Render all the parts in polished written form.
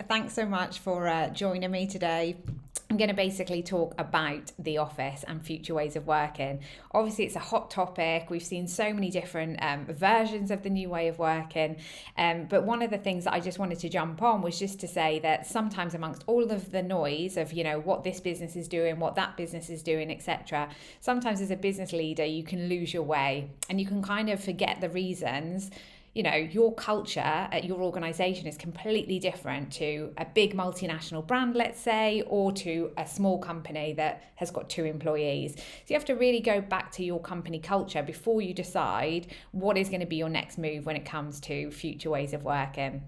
Thanks so much for joining me today. I'm going to basically talk about the office and future ways of working. Obviously, it's a hot topic. We've seen so many different versions of the new way of working. But one of the things that I just wanted to jump on was just to say that sometimes amongst all of the noise of, what this business is doing, what that business is doing, etc., sometimes as a business leader, you can lose your way and you can kind of forget the reasons. Your culture at your organization is completely different to a big multinational brand, let's say, or to a small company that has got 2 employees. So you have to really go back to your company culture before you decide what is going to be your next move when it comes to future ways of working.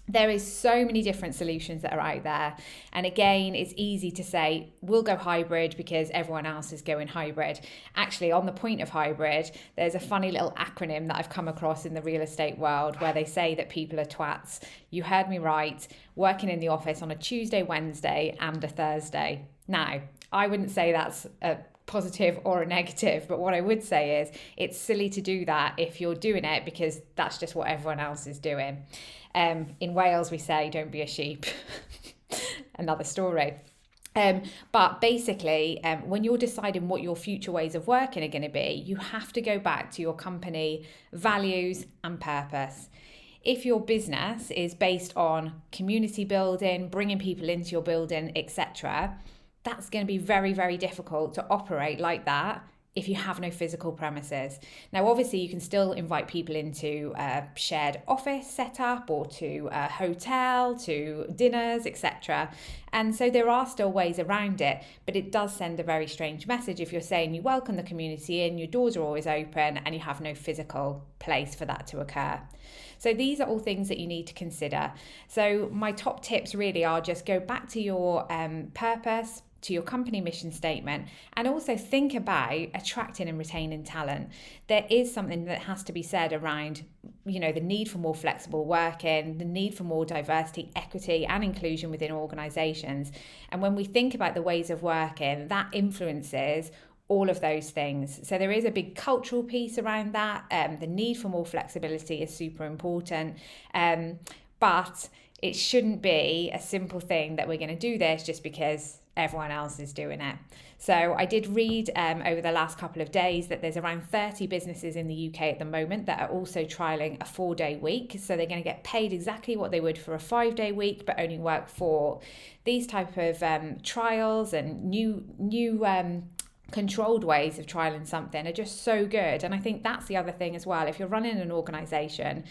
There is so many different solutions that are out there. And again, it's easy to say, we'll go hybrid because everyone else is going hybrid. Actually, on the point of hybrid, there's a funny little acronym that I've come across in the real estate world where they say that people are twats. You heard me right, working in the office on a Tuesday, Wednesday, and a Thursday. Now, I wouldn't say that's a positive or a negative, but what I would say is it's silly to do that if you're doing it because that's just what everyone else is doing. In Wales, we say, don't be a sheep. Another story. But basically, when you're deciding what your future ways of working are going to be, you have to go back to your company values and purpose. If your business is based on community building, bringing people into your building, etc., that's going to be very, very difficult to operate like that if you have no physical premises. Now, obviously, you can still invite people into a shared office setup or to a hotel, to dinners, etc. And so there are still ways around it, but it does send a very strange message if you're saying you welcome the community in, your doors are always open, and you have no physical place for that to occur. So these are all things that you need to consider. So my top tips really are just go back to your purpose, to your company mission statement, and also think about attracting and retaining talent. There is something that has to be said around, the need for more flexible working, the need for more diversity, equity, and inclusion within organizations. And when we think about the ways of working, that influences all of those things. So there is a big cultural piece around that. The need for more flexibility is super important. But it shouldn't be a simple thing that we're going to do this just because everyone else is doing it. So I did read over the last couple of days that there's around 30 businesses in the UK at the moment that are also trialling a 4-day week. So they're going to get paid exactly what they would for a 5-day week, but only work 4. These type of trials and new controlled ways of trialing something are just so good. And I think that's the other thing as well. If you're running an organization,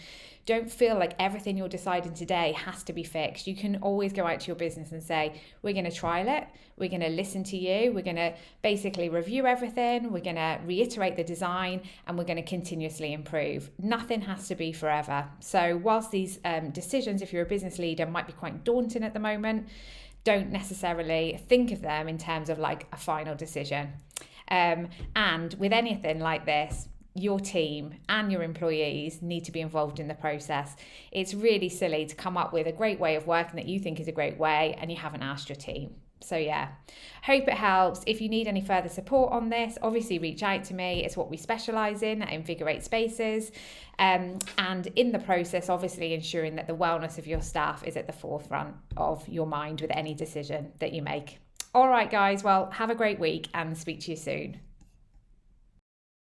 don't feel like everything you're deciding today has to be fixed. You can always go out to your business and say, we're going to trial it. We're going to listen to you. We're going to basically review everything. We're going to reiterate the design and we're going to continuously improve. Nothing has to be forever. So whilst these decisions, if you're a business leader, might be quite daunting at the moment, don't necessarily think of them in terms of like a final decision. And with anything like this, your team and your employees need to be involved in the process. It's really silly to come up with a great way of working that you think is a great way and you haven't asked your team. So yeah, hope it helps. If you need any further support on this, obviously reach out to me. It's what we specialise in at Invigorate Spaces. And in the process, obviously ensuring that the wellness of your staff is at the forefront of your mind with any decision that you make. All right, guys, well, have a great week and speak to you soon.